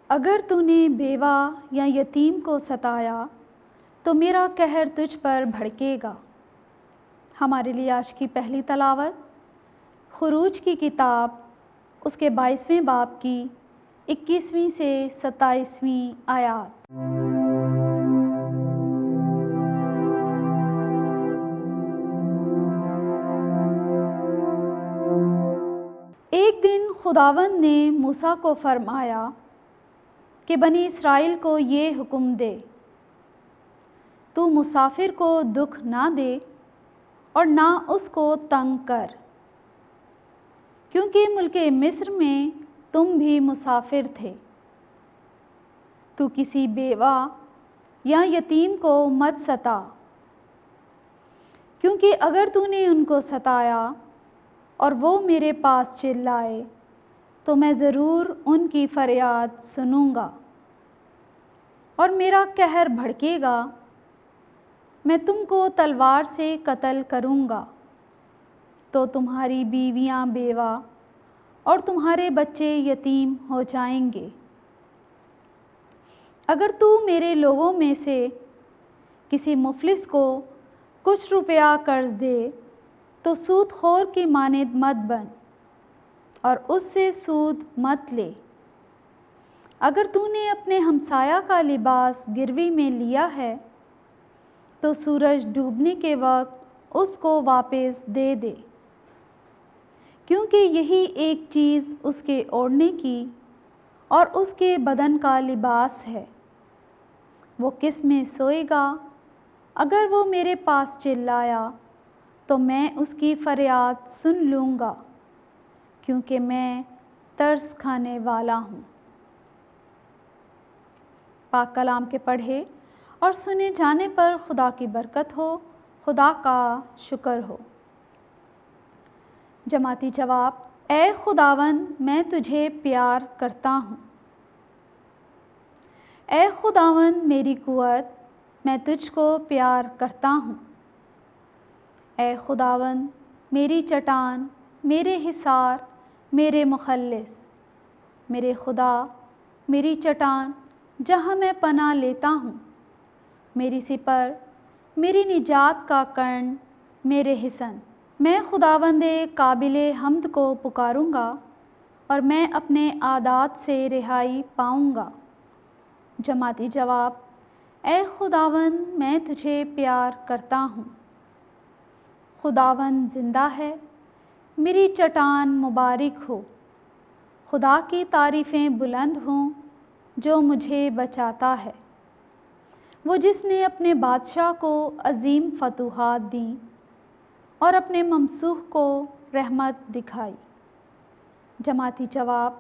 اگر تو نے بیوہ یا یتیم کو ستایا تو میرا قہر تجھ پر بھڑکے گا۔ ہمارے لیے آج کی پہلی تلاوت خروج کی کتاب اس کے 22ویں باب کی 21ویں سے 27ویں آیات۔ ایک دن خداوند نے موسیٰ کو فرمایا کہ بنی اسرائیل کو یہ حکم دے، تو مسافر کو دکھ نہ دے اور نہ اس کو تنگ کر، کیونکہ ملک مصر میں تم بھی مسافر تھے۔ تو کسی بیوہ یا یتیم کو مت ستا، کیونکہ اگر تو نے ان کو ستایا اور وہ میرے پاس چلائے تو میں ضرور ان کی فریاد سنوں گا اور میرا قہر بھڑکے گا۔ میں تم کو تلوار سے قتل کروں گا، تو تمہاری بیویاں بیوہ اور تمہارے بچے یتیم ہو جائیں گے۔ اگر تو میرے لوگوں میں سے کسی مفلس کو کچھ روپیہ قرض دے تو سود خور کی مانند مت بن اور اس سے سود مت لے۔ اگر تو نے اپنے ہمسایہ کا لباس گروی میں لیا ہے تو سورج ڈوبنے کے وقت اس کو واپس دے دے، کیونکہ یہی ایک چیز اس کے اوڑھنے کی اور اس کے بدن کا لباس ہے۔ وہ کس میں سوئے گا؟ اگر وہ میرے پاس چلایا تو میں اس کی فریاد سن لوں گا، کیونکہ میں ترس کھانے والا ہوں۔ پاک کلام کے پڑھے اور سنے جانے پر خدا کی برکت ہو، خدا کا شکر ہو۔ جماعتی جواب: اے خداوند، میں تجھے پیار کرتا ہوں۔ اے خداوند میری قوت، میں تجھ کو پیار کرتا ہوں۔ اے خداوند میری چٹان، میرے حصار، میرے مخلص، میرے خدا، میری چٹان جہاں میں پناہ لیتا ہوں، میری سپر، میری نجات کا کرن، میرے حصن۔ میں خداوند قابل حمد کو پکاروں گا اور میں اپنے عادات سے رہائی پاؤں گا۔ جماعتی جواب: اے خداوند، میں تجھے پیار کرتا ہوں۔ خداوند زندہ ہے، میری چٹان مبارک ہو۔ خدا کی تعریفیں بلند ہوں جو مجھے بچاتا ہے۔ وہ جس نے اپنے بادشاہ کو عظیم فتوحات دیں اور اپنے ممسوح کو رحمت دکھائی۔ جماعتی جواب: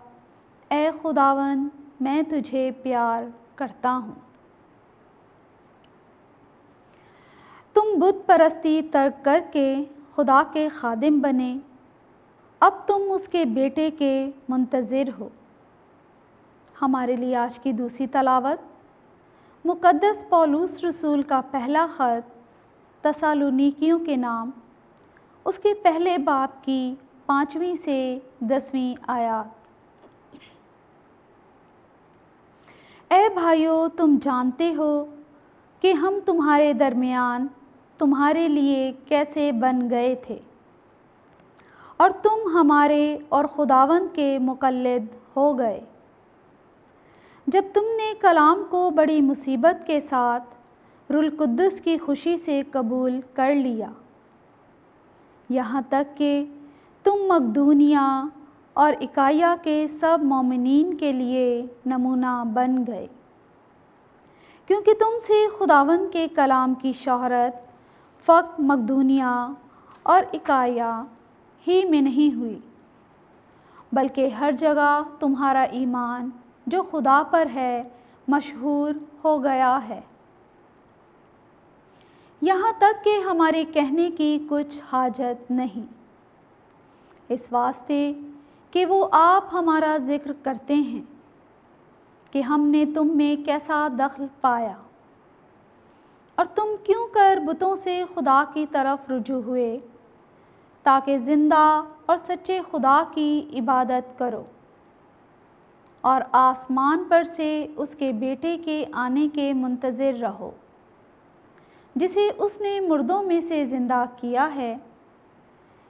اے خداوند، میں تجھے پیار کرتا ہوں۔ تم بت پرستی ترک کر کے خدا کے خادم بنے، اب تم اس کے بیٹے کے منتظر ہو۔ ہمارے لیے آج کی دوسری تلاوت مقدس پولس رسول کا پہلا خط تسالونیکیوں کے نام، اس کے پہلے باب کی 5ویں سے 10ویں آیات۔ اے بھائیو، تم جانتے ہو کہ ہم تمہارے درمیان تمہارے لیے کیسے بن گئے تھے، اور تم ہمارے اور خداوند کے مقلد ہو گئے جب تم نے کلام کو بڑی مصیبت کے ساتھ روح القدس کی خوشی سے قبول کر لیا، یہاں تک کہ تم مقدونیہ اور اکائیا کے سب مومنین کے لیے نمونہ بن گئے، کیونکہ تم سے خداوند کے کلام کی شہرت فقط مقدونیہ اور اکائیا ہی میں نہیں ہوئی، بلکہ ہر جگہ تمہارا ایمان جو خدا پر ہے مشہور ہو گیا ہے، یہاں تک کہ ہمارے کہنے کی کچھ حاجت نہیں، اس واسطے کہ وہ آپ ہمارا ذکر کرتے ہیں کہ ہم نے تم میں کیسا دخل پایا، اور تم کیوں کر بتوں سے خدا کی طرف رجوع ہوئے، تاکہ زندہ اور سچے خدا کی عبادت کرو، اور آسمان پر سے اس کے بیٹے کے آنے کے منتظر رہو، جسے اس نے مردوں میں سے زندہ کیا ہے،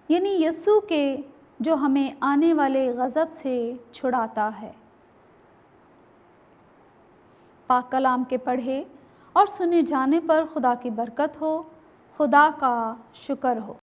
یعنی یسوع کے جو ہمیں آنے والے غضب سے چھڑاتا ہے۔ پاک کلام کے پڑھے اور سنے جانے پر خدا کی برکت ہو، خدا کا شکر ہو۔